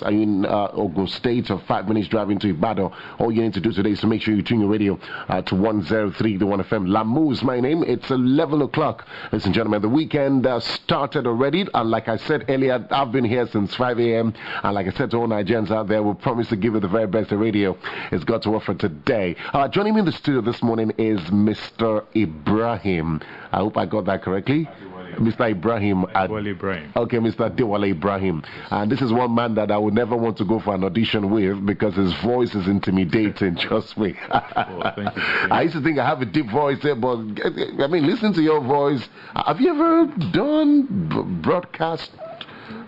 Are you in Ogun State or 5 minutes driving to Ibadan? All you need to do today is to make sure you tune your radio to 103 the 1 FM. Lamu is my name. It's 11 o'clock. Ladies and gentlemen, the weekend started already. And like I said earlier, I've been here since 5 a.m. And like I said to all Nigerians out there, we promise to give you the very best the radio has got to offer today. Joining me in the studio this morning is Mr. Ibrahim. I hope I got that correctly. Mr. Ibrahim. Ibrahim. Okay, Mr. Dewale Ibrahim. And this is one man that I would never want to go for an audition with because his voice is intimidating, trust me. Thank you. I used to think I have a deep voice there, but I mean, listen to your voice. Have you ever done broadcast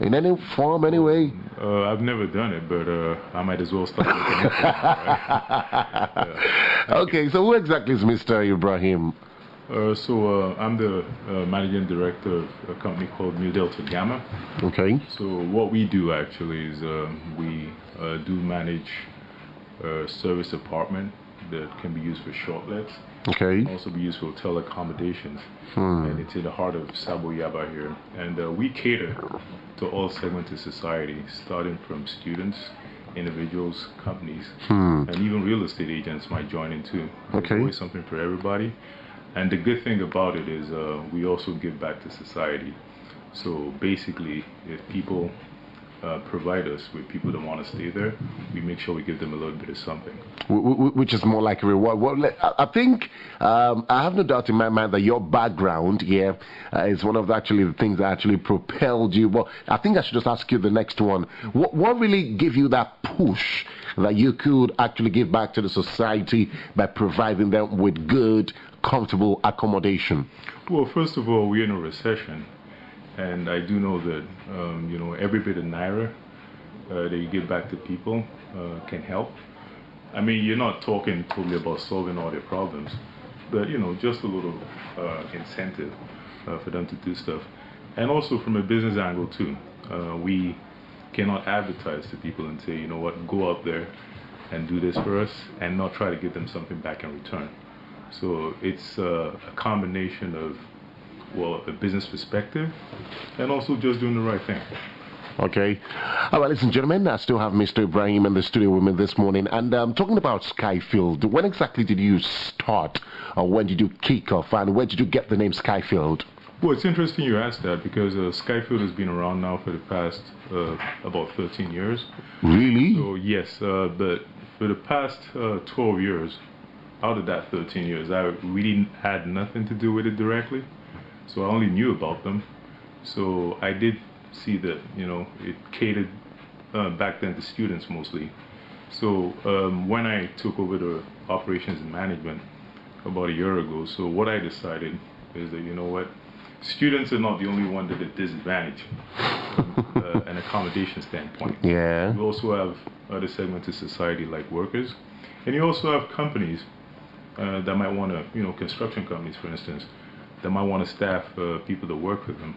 in any form, anyway? I've never done it, but I might as well start looking into it. Right? Yeah. Okay, so who exactly is Mr. Ibrahim? I'm the managing director of a company called New Delta Gamma. Okay. So what we do actually is we do manage a service apartment that can be used for shortlets. Okay. Also be used for hotel accommodations. And it's in the heart of Sabo, Yaba here. And we cater to all segments of society, starting from students, individuals, companies, and even real estate agents might join in too. Okay. There's always something for everybody. And the good thing about it is we also give back to society. So basically, if people provide us with people that want to stay there, we make sure we give them a little bit of something. Which is more like a reward. Well, I think I have no doubt in my mind that your background here is one of the things that actually propelled you. Well, I think I should just ask you the next one. What really gave you that push that you could actually give back to the society by providing them with good, comfortable accommodation? Well, first of all, we're in a recession. And I do know that, every bit of naira that you give back to people can help. I mean, you're not talking totally about solving all their problems, but, just a little incentive for them to do stuff. And also from a business angle, too. We cannot advertise to people and say, you know what, go out there and do this for us and not try to give them something back in return. So it's a combination of, well, a business perspective, and also just doing the right thing. Okay. All right, ladies and gentlemen, I still have Mr. Ibrahim in the studio with me this morning. And talking about Skyfield, when exactly did you start, or when did you kick off, and where did you get the name Skyfield? Well, it's interesting you asked that, because Skyfield has been around now for the past about 13 years. Really? So, yes, but for the past 12 years, out of that 13 years, I really had nothing to do with it directly. So I only knew about them. So I did see that, it catered back then to students mostly. So when I took over the operations and management about a year ago, so what I decided is that, students are not the only one that are disadvantaged from an accommodation standpoint. Yeah. We also have other segments of society like workers. And you also have companies that might want to, construction companies, for instance, that might want to staff people that work with them.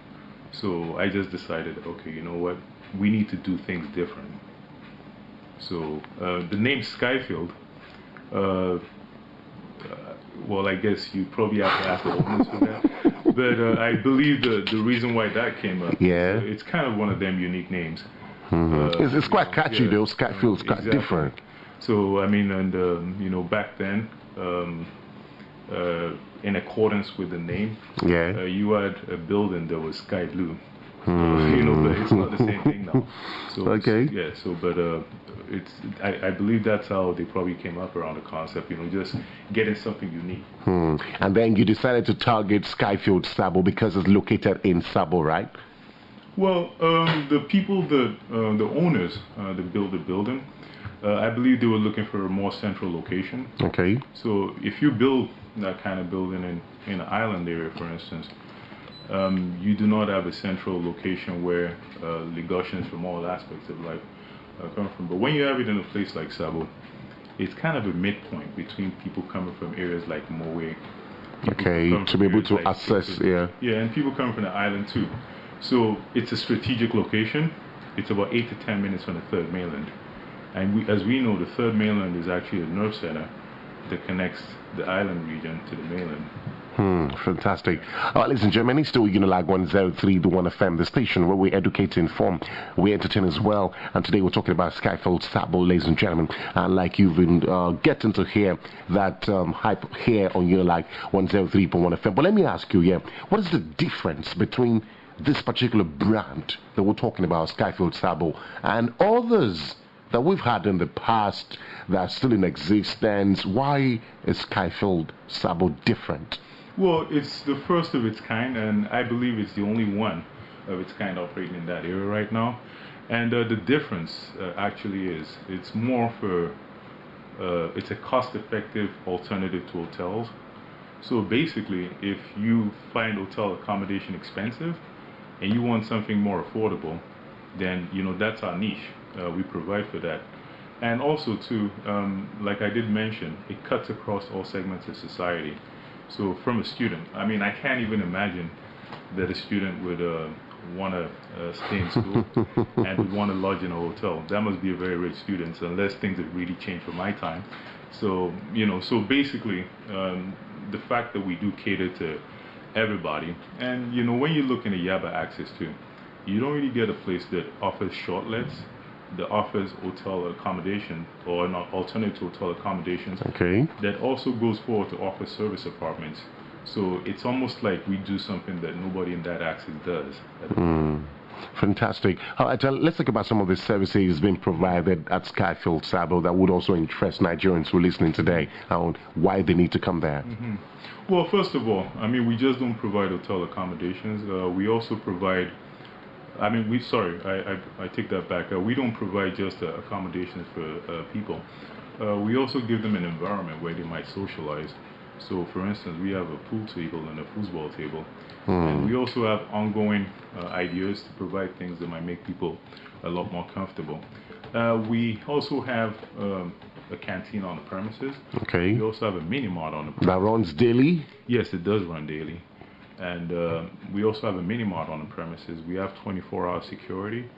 So I just decided, okay, you know what, we need to do things different. So the name Skyfield, well, I guess you probably have to ask the owners for that. But I believe the reason why that came up, it's kind of one of them unique names. It's quite catchy, though. Skyfield's quite different. So, I mean, and, back then, in accordance with the name, you had a building that was sky blue. But it's not the same thing now. So okay. Yeah. So, but I believe that's how they probably came up around the concept. Just getting something unique. And then you decided to target Skyfield Sabo because it's located in Sabo, right? Well, the people that the owners that built the building, I believe they were looking for a more central location. Okay. So if you build that kind of building in an island area, for instance, you do not have a central location where Lagosians from all aspects of life come from. But when you have it in a place like Sabo, it's kind of a midpoint between people coming from areas like Moe. Okay, to be able to like access, Yeah, and people coming from the island too. So it's a strategic location. It's about 8 to 10 minutes from the third mainland. And as we know, the third mainland is actually a nerve center that connects the island region to the mainland. Fantastic. Ladies and gentlemen, it's still Unilag 103 to 1 FM, the station where we educate, inform, we entertain as well. And today we're talking about Skyfield Sabo, ladies and gentlemen. And like you've been getting to hear that hype here on Unilag 103.1 FM. But let me ask you, what is the difference between this particular brand that we're talking about, Skyfield Sabo, and others that we've had in the past that are still in existence? Why is Skyfield Sabo different? Well, it's the first of its kind, and I believe it's the only one of its kind operating in that area right now. And the difference actually is it's more for it's a cost-effective alternative to hotels. So basically, if you find hotel accommodation expensive and you want something more affordable, then that's our niche. We provide for that. And also too, like I did mention, it cuts across all segments of society. So from a student, I mean, I can't even imagine that a student would want to stay in school and would want to lodge in a hotel. That must be a very rich student, unless things have really changed from my time. So, so basically, the fact that we do cater to everybody, and when you're looking at Yaba access to, you don't really get a place that offers short lets, that offers hotel accommodation or an alternative to hotel accommodations. Okay. That also goes forward to offer service apartments. So it's almost like we do something that nobody in that axis does. Fantastic. All right, let's talk about some of the services being provided at Skyfield Sabo that would also interest Nigerians who are listening today on why they need to come there. Well, first of all, I mean, we just don't provide hotel accommodations. We also provide, I take that back. We don't provide just accommodations for people. We also give them an environment where they might socialize. So, for instance, we have a pool table and a foosball table. And we also have ongoing ideas to provide things that might make people a lot more comfortable. We also have a canteen on the premises. Okay. We also have a mini mart on the premises. That runs daily? Yes, it does run daily. And we also have a mini mart on the premises. We have 24-hour security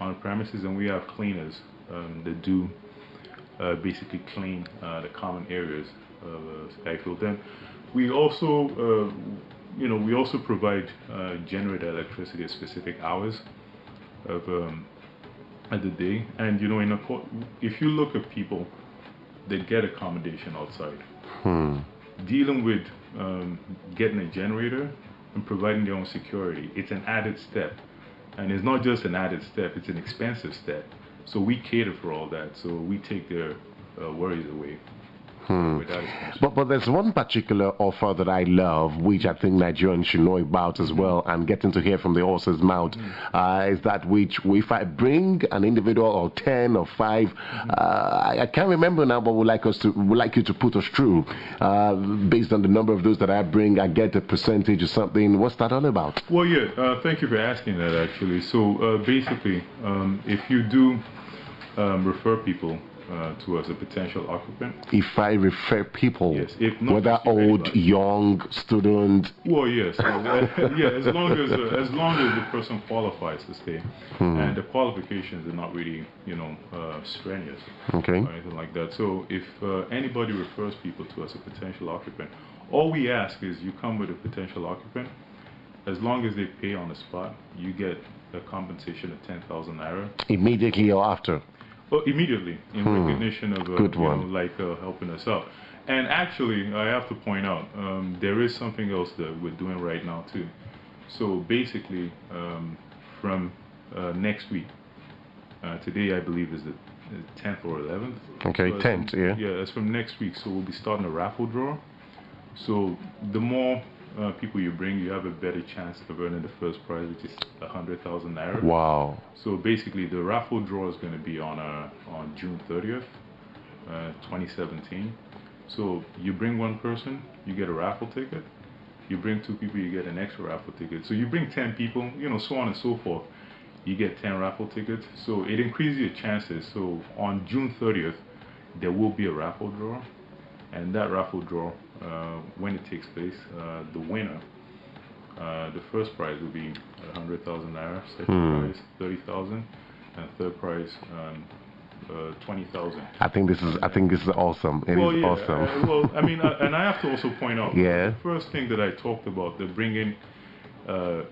on the premises, and we have cleaners that do basically clean the common areas of Skyfield. Then we also, we also provide generated electricity at specific hours of the day. And if you look at people that get accommodation outside, dealing with getting a generator and providing their own security, it's an added step. And it's not just an added step, it's an expensive step. So we cater for all that. So we take their worries away. But there's one particular offer that I love, which I think Nigerians should know about as well, and getting to hear from the horse's mouth, is that which, if I bring an individual or 10 or 5, I can't remember now, but would like you to put us through. Based on the number of those that I bring, I get a percentage or something. What's that all about? Well, yeah, thank you for asking that, actually. So basically, if you do refer people to us, a potential occupant. If I refer people, yes, if not, whether old, anybody. young, student. Well, yes, yeah, as long as the person qualifies to stay, and the qualifications are not really, strenuous, okay, or anything like that. So if anybody refers people to us, a potential occupant, all we ask is you come with a potential occupant. As long as they pay on the spot, you get a compensation of 10,000 naira. Immediately or after? Well, immediately, in recognition of helping us out. And actually, I have to point out, there is something else that we're doing right now too. So basically, from next week, today I believe is the 10th or 11th. Okay, so 10th, yeah. Yeah, it's from next week. So we'll be starting a raffle draw. So the more people you bring, you have a better chance of earning the first prize, which is 100,000 naira. Wow. So basically, the raffle draw is going to be on June 30th, 2017. So you bring one person, you get a raffle ticket. You bring 2 people, you get an extra raffle ticket. So you bring 10 people, so on and so forth. You get 10 raffle tickets. So it increases your chances. So on June 30th, there will be a raffle draw. And that raffle draw, when it takes place, the winner, the first prize will be 100,000 naira, second prize 30,000, and third prize 20,000. I think this is awesome. It is awesome. Well, I mean, and I have to also point out, yeah. The first thing that I talked about, the bringing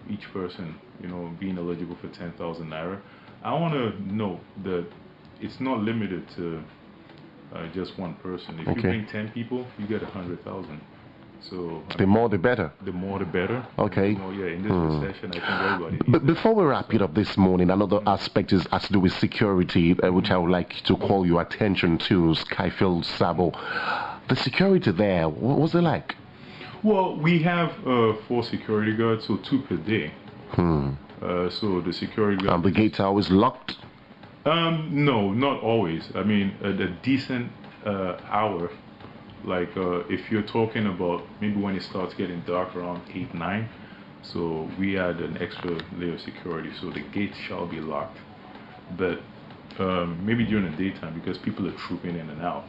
each person, being eligible for 10,000 naira. I want to note that it's not limited to just one person. If you bring 10 people, you get 100,000. So the more the better. The more the better. Okay. In this recession, I think everybody. But before we wrap it up this morning, another aspect has to do with security, which I would like to call your attention to. Skyfield Sabo, the security there, what was it like? Well, we have 4 security guards, so 2 per day. So the security guards. And the gates are always locked? No, not always. I mean, at a decent hour. Like if you're talking about maybe when it starts getting dark around 8, 9, so we add an extra layer of security, so the gates shall be locked. But maybe during the daytime, because people are trooping in and out.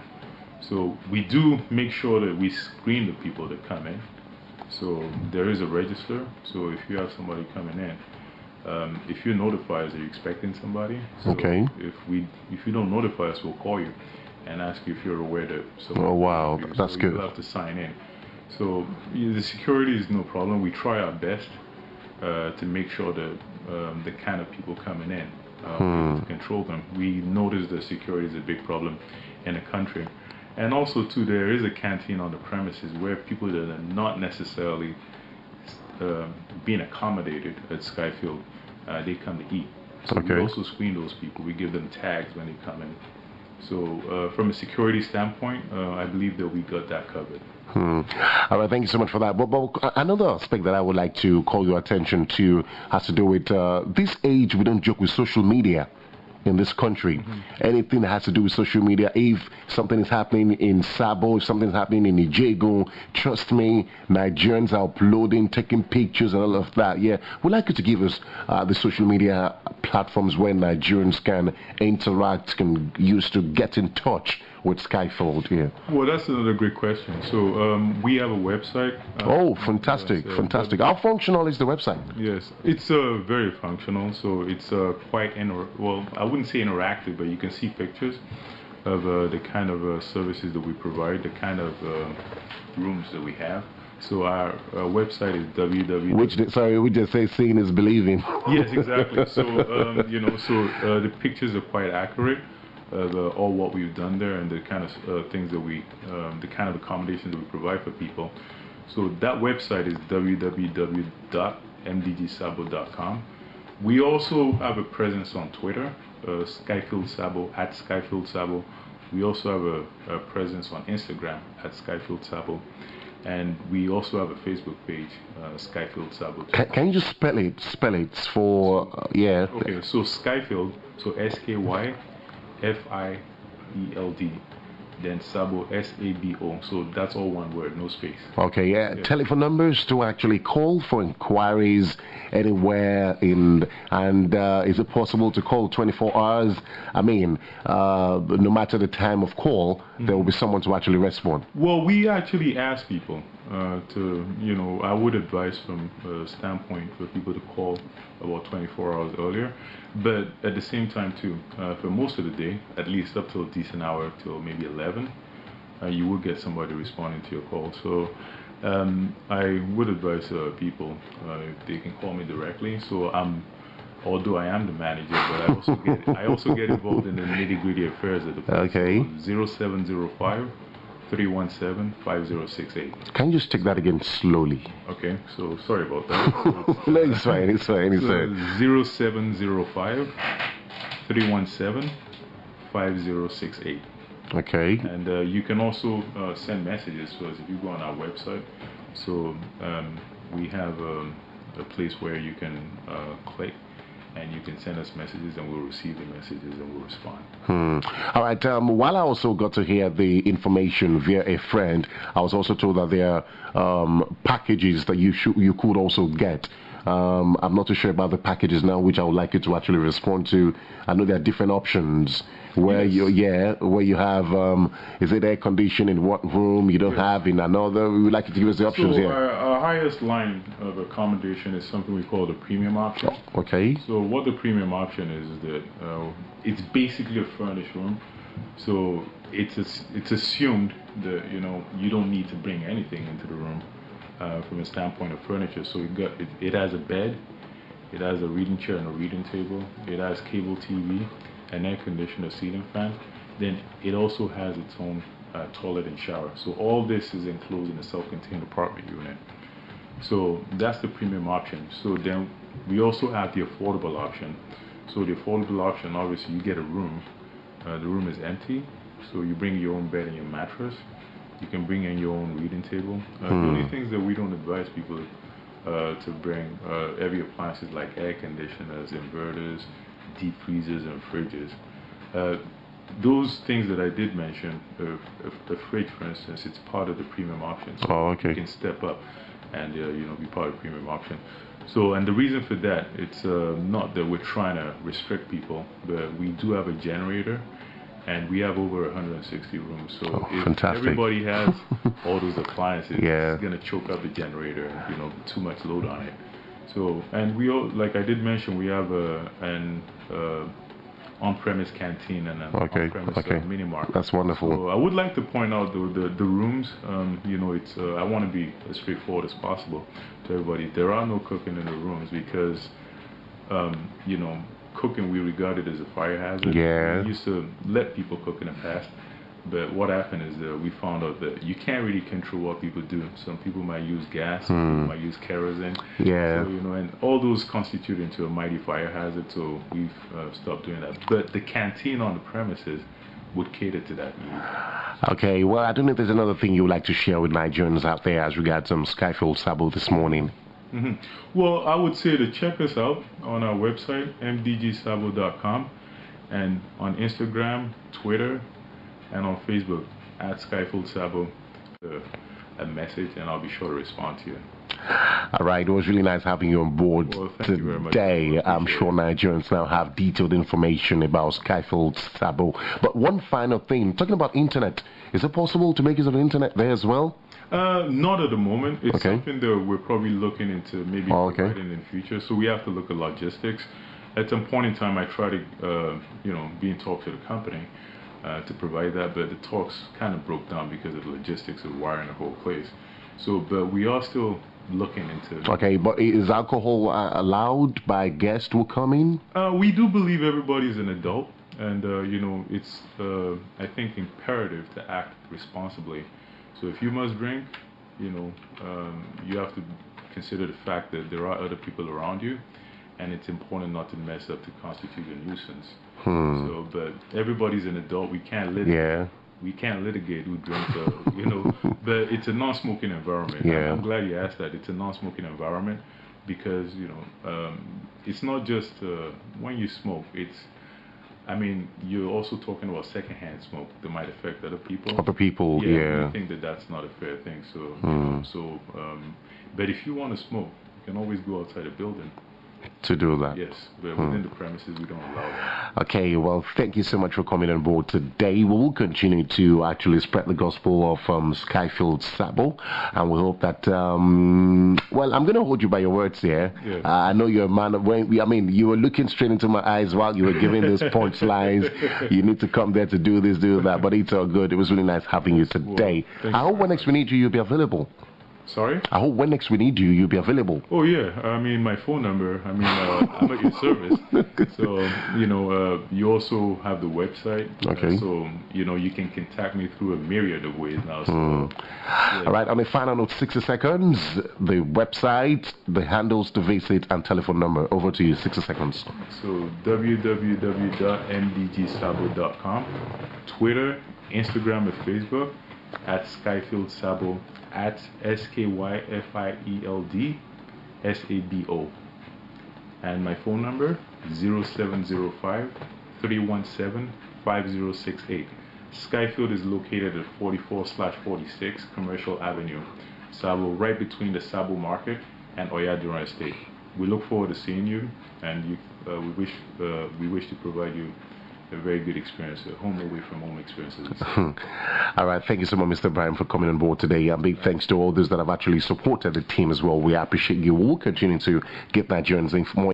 So we do make sure that we screen the people that come in. So there is a register. So if you have somebody coming in, if you notify us that you're expecting somebody, so if you don't notify us, we'll call you and ask you if you're aware that someone. Oh wow, that's good. You'll have to sign in. So the security is no problem. We try our best to make sure that the kind of people coming in, to control them. We notice that security is a big problem in the country. And also too, there is a canteen on the premises where people that are not necessarily being accommodated at Skyfield, they come to eat. So we also screen those people. We give them tags when they come in. So from a security standpoint, I believe that we got that covered. All right, thank you so much for that. But another aspect that I would like to call your attention to has to do with this age. We don't joke with social media in this country. Anything that has to do with social media, if something is happening in Sabo, if something is happening in Ijego, trust me, Nigerians are uploading, taking pictures and all of that. Yeah, we'd like you to give us the social media platforms where Nigerians can interact, can use to get in touch with Skyfield here. Well, that's another great question. So we have a website. Oh, fantastic, fantastic. How functional is the website? Yes, it's very functional. So it's quite, well, I wouldn't say interactive, but you can see pictures of the kind of services that we provide, the kind of rooms that we have. So our website is www. We just say seeing is believing. Yes, exactly. So the pictures are quite accurate of all what we've done there and the kind of things that the kind of accommodations that we provide for people. So that website is www.mdgsabo.com. We also have a presence on Twitter, Skyfield Sabo, at Skyfield Sabo. We also have a presence on Instagram at Skyfield Sabo. And we also have a Facebook page, Skyfield Sabo. Can you just spell it for, yeah. Okay, so Skyfield, so SKYFIELD, then Sabo, SABO. So that's all one word, no space. Okay, yeah. Telephone numbers to actually call for inquiries anywhere and is it possible to call 24 hours? I mean, no matter the time of call, there will be someone to actually respond. Well, we actually ask people to, I would advise from a standpoint for people to call about 24 hours earlier. But at the same time, too, for most of the day, at least up till a decent hour, till maybe 11, you will get somebody responding to your call. So I would advise people if they can call me directly. So although I am the manager, but I also get involved in the nitty-gritty affairs of the place. Okay. So 0705-317-5068. Can you just take that again slowly? Okay, so sorry about that. No, it's fine, it's fine, it's fine. 0705-317-5068. Okay. And you can also send messages to us if you go on our website. So we have a place where you can click and you can send us messages and we'll receive the messages and we'll respond. All right. While I also got to hear the information via a friend, I was also told that there are packages that you could also get I'm not too sure about the packages now, which I would like you to actually respond to. I know there are different options where where you have, is it air conditioning in one room, you don't have in another? We would like you to give us the options so here. Our highest line of accommodation is something we call the premium option. Okay. So what the premium option is that it's basically a furnished room. So it's assumed that you don't need to bring anything into the room from a standpoint of furniture. So it has a bed, it has a reading chair and a reading table, it has cable TV, an air conditioner, ceiling fan. Then it also has its own toilet and shower. So all this is enclosed in a self-contained apartment unit. So that's the premium option. So then we also have the affordable option. So the affordable option, obviously you get a room. The room is empty, so you bring your own bed and your mattress. You can bring in your own reading table. The only things that we don't advise people to bring heavy appliances like air conditioners, inverters, deep freezers, and fridges. Those things that I did mention, a fridge, for instance, it's part of the premium option. So you can step up and be part of the premium option. So, and the reason for that, it's not that we're trying to restrict people, but we do have a generator, and we have over 160 rooms. So if everybody has all those appliances, it's going to choke up the generator and too much load on it. So, and we all, like I did mention, we have an on-premise canteen and an on-premise mini market. That's wonderful. So I would like to point out the rooms. It's I want to be as straightforward as possible to everybody. There are no cooking in the rooms because cooking we regard it as a fire hazard. Yeah. We used to let people cook in the past, but what happened is that we found out that you can't really control what people do. Some people might use gas, some people might use kerosene. Yeah. So, and all those constitute into a mighty fire hazard, so we've stopped doing that. But the canteen on the premises would cater to that need. Okay, well, I don't know if there's another thing you would like to share with Nigerians out there as regards Skyfield Sabo this morning. Well, I would say to check us out on our website, mdgsabo.com, and on Instagram, Twitter, and on Facebook at Skyfield Sabo. A message, and I'll be sure to respond to you. All right, it was really nice having you on board today. I'm sure Nigerians now have detailed information about Skyfield Sabo. But one final thing, talking about internet, is it possible to make use of the internet there as well? Not at the moment. It's something that we're probably looking into maybe providing in the future. So we have to look at logistics. At some point in time, I try to, be in talks with the company to provide that, but the talks kind of broke down because of the logistics of wiring the whole place. So, but we are still looking into. Okay, but is alcohol allowed by guests who come in? We do believe everybody's an adult, and it's I think imperative to act responsibly. So if you must drink, you have to consider the fact that there are other people around you, and it's important not to mess up to constitute a nuisance. So, but everybody's an adult. We can't litigate. Yeah. We can't litigate who drinks, but it's a non-smoking environment. Yeah. I'm glad you asked that. It's a non-smoking environment because, it's not just when you smoke, you're also talking about secondhand smoke that might affect other people. Other people, I think that's not a fair thing. So, but if you want to smoke, you can always go outside the building. To do that. Yes, but within the premises we don't allow that. Okay, well, thank you so much for coming on board today. We will continue to actually spread the gospel of Skyfield Sabo, and we hope that, well, I'm going to hold you by your words here. Yeah. I know you're a man of, you were looking straight into my eyes while you were giving those punchlines. You need to come there to do this, do that, but it's all good. It was really nice having you today. Well, I hope when next we need you, you'll be available. Sorry? I hope when next we need you, you'll be available. Oh, yeah. My phone number, I'm at your service. So, you also have the website. Okay. So, you can contact me through a myriad of ways now. So, yeah. All right, on a final note, 60 seconds, the website, the handles to visit, and telephone number. Over to you, 60 seconds. So, www.mdgsabo.com, Twitter, Instagram, and Facebook, at Skyfield Sabo, at SKYFIELD SABO, and my phone number 0705 317 5068. Skyfield is located at 44/46 Commercial Avenue, Sabo, right between the Sabo Market and Oyadura Estate. we look forward to seeing you, and we wish to provide you a very good experience, a home away from home experience. All right, thank you so much, Mr. Brian, for coming on board today. And big thanks to all those that have actually supported the team as well. We appreciate you. We'll continue to get Nigerians more